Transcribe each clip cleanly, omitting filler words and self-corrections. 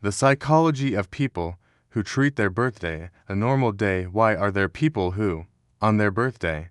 The psychology of people who treat their birthday a normal day. Why are there people who, on their birthday,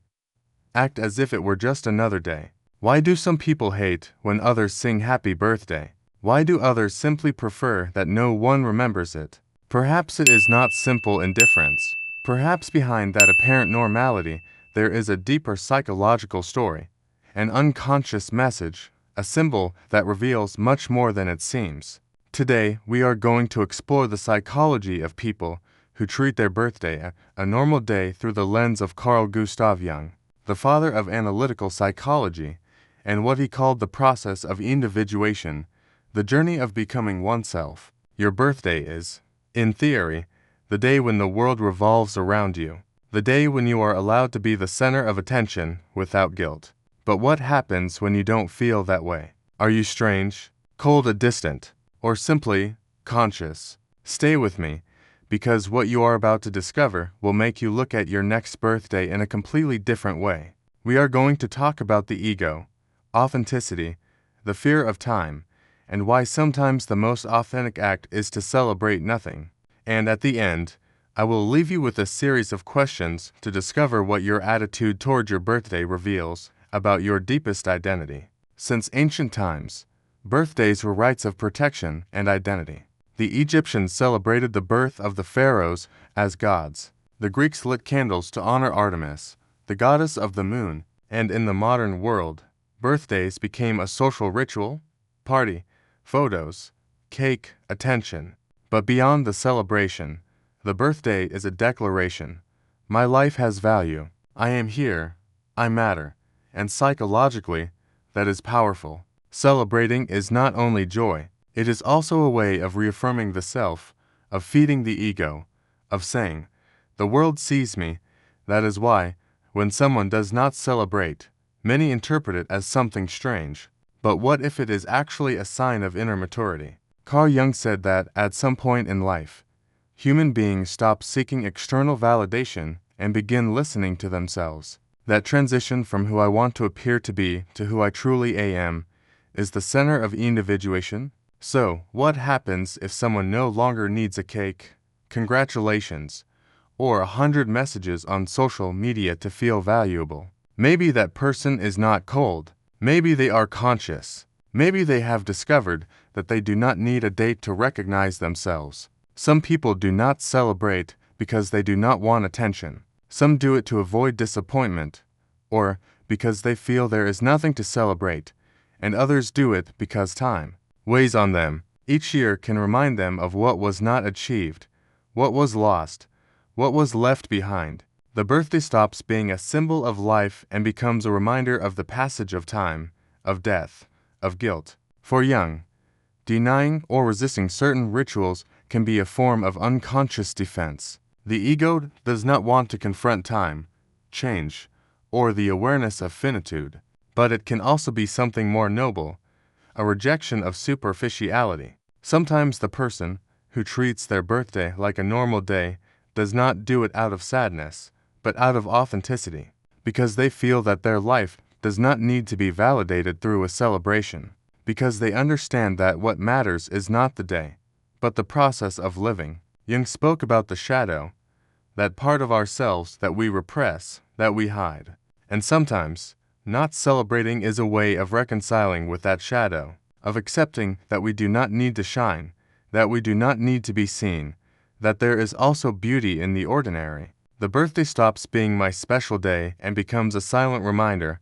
act as if it were just another day? Why do some people hate when others sing happy birthday? Why do others simply prefer that no one remembers it? Perhaps it is not simple indifference. Perhaps behind that apparent normality there is a deeper psychological story, an unconscious message, a symbol that reveals much more than it seems. Today, we are going to explore the psychology of people who treat their birthday a normal day through the lens of Carl Gustav Jung, the father of analytical psychology, and what he called the process of individuation, the journey of becoming oneself. Your birthday is, in theory, the day when the world revolves around you, the day when you are allowed to be the center of attention without guilt. But what happens when you don't feel that way? Are you strange, cold and distant, or simply conscious? Stay with me, because what you are about to discover will make you look at your next birthday in a completely different way. We are going to talk about the ego, authenticity, the fear of time, and why sometimes the most authentic act is to celebrate nothing. And at the end, I will leave you with a series of questions to discover what your attitude toward your birthday reveals about your deepest identity. Since ancient times, birthdays were rites of protection and identity. The Egyptians celebrated the birth of the pharaohs as gods. The Greeks lit candles to honor Artemis, the goddess of the moon, and in the modern world, birthdays became a social ritual, party, photos, cake, attention. But beyond the celebration, the birthday is a declaration. My life has value. I am here. I matter. And psychologically, that is powerful. Celebrating is not only joy, it is also a way of reaffirming the self, of feeding the ego, of saying, the world sees me. That is why, when someone does not celebrate, many interpret it as something strange. But what if it is actually a sign of inner maturity? Carl Jung said that, at some point in life, human beings stop seeking external validation and begin listening to themselves. That transition from who I want to appear to be to who I truly am is the center of individuation. So, what happens if someone no longer needs a cake, congratulations, or 100 messages on social media to feel valuable? Maybe that person is not cold. Maybe they are conscious. Maybe they have discovered that they do not need a date to recognize themselves. Some people do not celebrate because they do not want attention. Some do it to avoid disappointment, or because they feel there is nothing to celebrate, and others do it because time weighs on them. Each year can remind them of what was not achieved, what was lost, what was left behind. The birthday stops being a symbol of life and becomes a reminder of the passage of time, of death, of guilt. For Jung, denying or resisting certain rituals can be a form of unconscious defense. The ego does not want to confront time, change, or the awareness of finitude, but it can also be something more noble, a rejection of superficiality. Sometimes the person who treats their birthday like a normal day does not do it out of sadness, but out of authenticity, because they feel that their life does not need to be validated through a celebration, because they understand that what matters is not the day, but the process of living. Jung spoke about the shadow, that part of ourselves that we repress, that we hide. And sometimes, not celebrating is a way of reconciling with that shadow, of accepting that we do not need to shine, that we do not need to be seen, that there is also beauty in the ordinary. The birthday stops being my special day and becomes a silent reminder,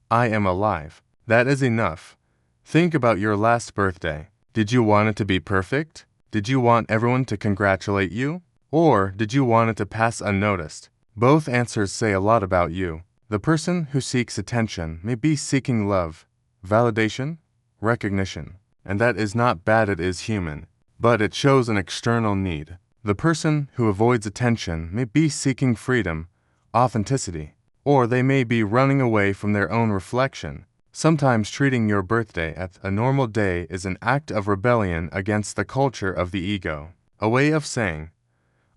I am alive. That is enough. Think about your last birthday. Did you want it to be perfect? Did you want everyone to congratulate you? Or did you want it to pass unnoticed? Both answers say a lot about you. The person who seeks attention may be seeking love, validation, recognition, and that is not bad, it is human, but it shows an external need. The person who avoids attention may be seeking freedom, authenticity, or they may be running away from their own reflection. Sometimes treating your birthday as a normal day is an act of rebellion against the culture of the ego, a way of saying,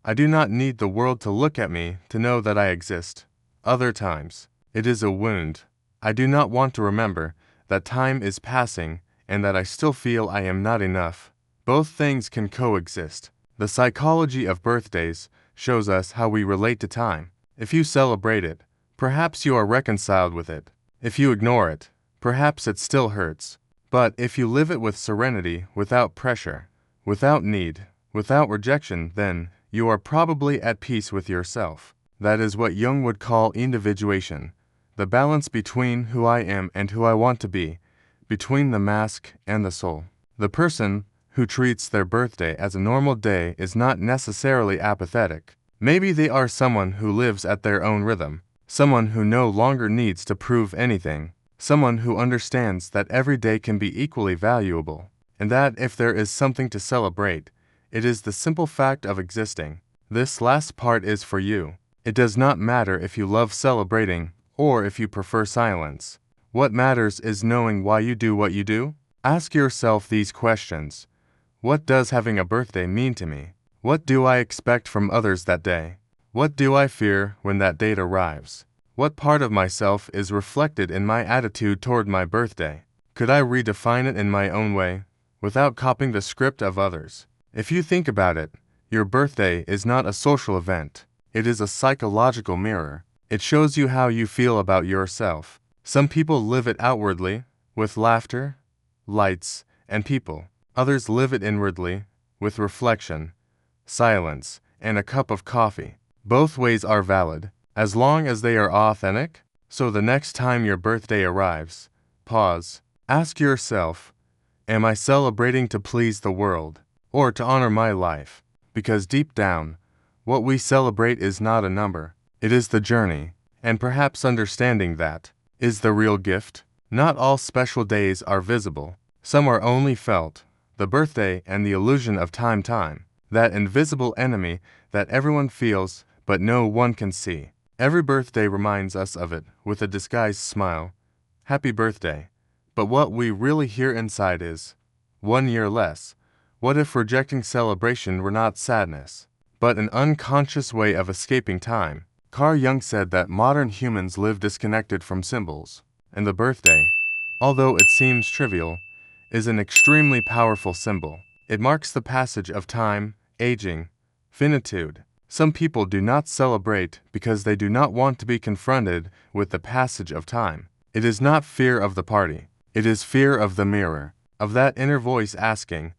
I do not need the world to look at me to know that I exist. Other times, it is a wound. I do not want to remember that time is passing and that I still feel I am not enough, Both things can coexist. The psychology of birthdays shows us how we relate to time. If you celebrate it, perhaps you are reconciled with it. If you ignore it, perhaps it still hurts. But if you live it with serenity, without pressure, without need, without rejection, then you are probably at peace with yourself. That is what Jung would call individuation, the balance between who I am and who I want to be, between the mask and the soul. The person who treats their birthday as a normal day is not necessarily apathetic. Maybe they are someone who lives at their own rhythm, someone who no longer needs to prove anything, someone who understands that every day can be equally valuable, and that if there is something to celebrate, it is the simple fact of existing. This last part is for you. It does not matter if you love celebrating or if you prefer silence. What matters is knowing why you do what you do. Ask yourself these questions. What does having a birthday mean to me? What do I expect from others that day? What do I fear when that date arrives? What part of myself is reflected in my attitude toward my birthday? Could I redefine it in my own way, without copying the script of others? If you think about it, your birthday is not a social event. It is a psychological mirror. It shows you how you feel about yourself. Some people live it outwardly, with laughter, lights, and people. Others live it inwardly, with reflection, silence, and a cup of coffee. Both ways are valid, as long as they are authentic. So the next time your birthday arrives, pause. Ask yourself, am I celebrating to please the world, or to honor my life? Because deep down, what we celebrate is not a number. It is the journey, and perhaps understanding that is the real gift. Not all special days are visible. Some are only felt. The birthday and the illusion of time, that invisible enemy that everyone feels but no one can see. Every birthday reminds us of it with a disguised smile. Happy birthday. But what we really hear inside is, 1 year less. What if rejecting celebration were not sadness, but an unconscious way of escaping time? Carl Jung said that modern humans live disconnected from symbols, and the birthday, although it seems trivial, is an extremely powerful symbol. It marks the passage of time, aging, finitude. Some people do not celebrate because they do not want to be confronted with the passage of time. It is not fear of the party. It is fear of the mirror, of that inner voice asking,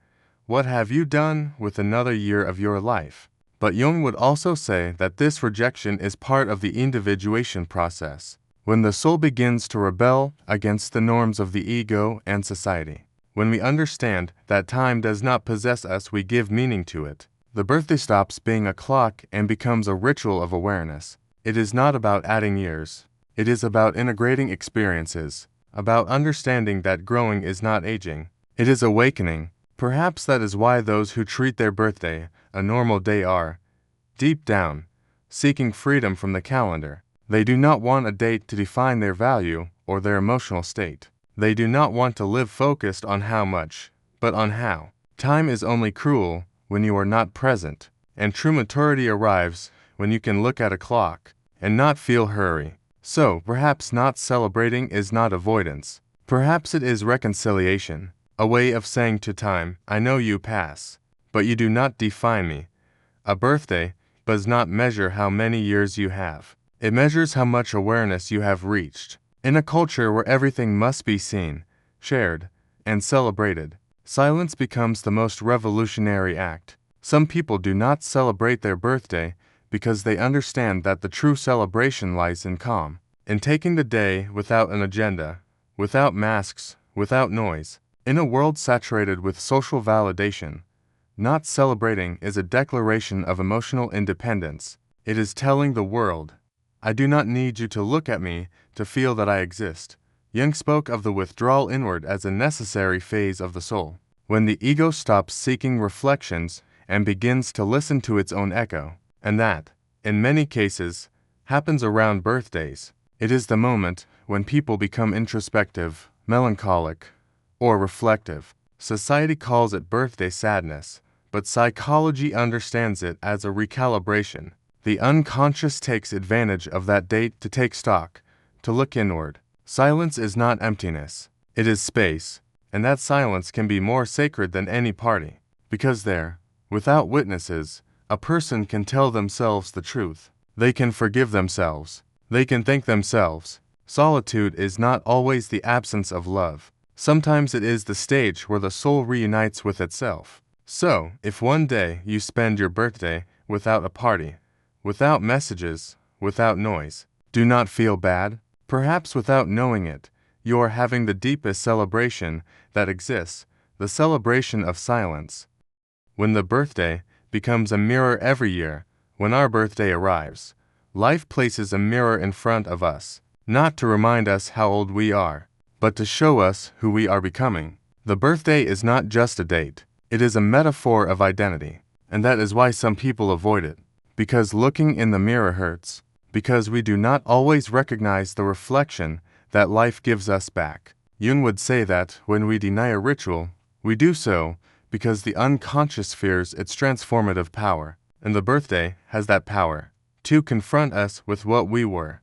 what have you done with another year of your life? But Jung would also say that this rejection is part of the individuation process, when the soul begins to rebel against the norms of the ego and society. When we understand that time does not possess us, we give meaning to it. The birthday stops being a clock and becomes a ritual of awareness. It is not about adding years. It is about integrating experiences, about understanding that growing is not aging. It is awakening. Perhaps that is why those who treat their birthday a normal day are, deep down, seeking freedom from the calendar. They do not want a date to define their value or their emotional state. They do not want to live focused on how much, but on how. Time is only cruel when you are not present, and true maturity arrives when you can look at a clock and not feel hurry. So, perhaps not celebrating is not avoidance. Perhaps it is reconciliation, a way of saying to time, I know you pass, but you do not define me. A birthday does not measure how many years you have. It measures how much awareness you have reached. In a culture where everything must be seen, shared, and celebrated, silence becomes the most revolutionary act. Some people do not celebrate their birthday because they understand that the true celebration lies in calm, in taking the day without an agenda, without masks, without noise. In a world saturated with social validation, not celebrating is a declaration of emotional independence. It is telling the world, I do not need you to look at me to feel that I exist. Jung spoke of the withdrawal inward as a necessary phase of the soul, when the ego stops seeking reflections and begins to listen to its own echo. And that, in many cases, happens around birthdays. It is the moment when people become introspective, melancholic, or reflective. Society calls it birthday sadness, but psychology understands it as a recalibration. The unconscious takes advantage of that date to take stock, to look inward. Silence is not emptiness. It is space, and that silence can be more sacred than any party. Because there, without witnesses, a person can tell themselves the truth. They can forgive themselves. They can thank themselves. Solitude is not always the absence of love. Sometimes it is the stage where the soul reunites with itself. So, if one day you spend your birthday without a party, without messages, without noise, do not feel bad. Perhaps without knowing it, you are having the deepest celebration that exists, the celebration of silence. When the birthday becomes a mirror every year, when our birthday arrives, life places a mirror in front of us, not to remind us how old we are, but to show us who we are becoming. The birthday is not just a date, it is a metaphor of identity, and that is why some people avoid it, because looking in the mirror hurts, because we do not always recognize the reflection that life gives us back. Jung would say that when we deny a ritual, we do so because the unconscious fears its transformative power, and the birthday has that power to confront us with what we were,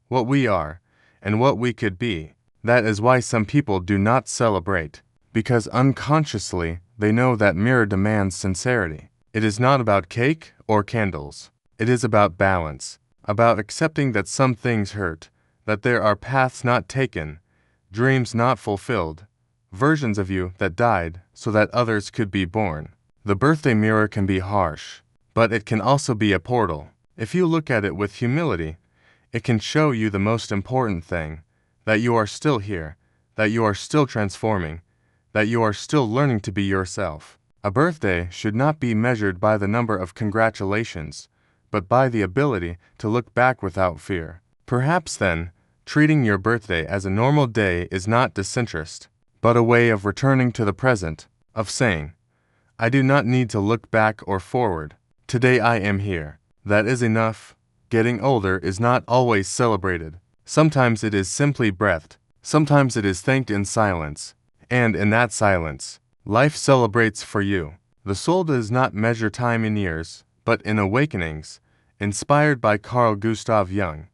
what we are, and what we could be. That is why some people do not celebrate, because unconsciously they know that mirror demands sincerity. It is not about cake or candles. It is about balance, about accepting that some things hurt, that there are paths not taken, dreams not fulfilled, versions of you that died so that others could be born. The birthday mirror can be harsh, but it can also be a portal. If you look at it with humility, it can show you the most important thing, that you are still here, that you are still transforming, that you are still learning to be yourself. A birthday should not be measured by the number of congratulations, but by the ability to look back without fear. Perhaps then, treating your birthday as a normal day is not disinterest, but a way of returning to the present, of saying, I do not need to look back or forward. Today I am here. That is enough. Getting older is not always celebrated. Sometimes it is simply breathed. Sometimes it is thanked in silence. And in that silence, life celebrates for you. The soul does not measure time in years, but in awakenings, inspired by Carl Gustav Jung.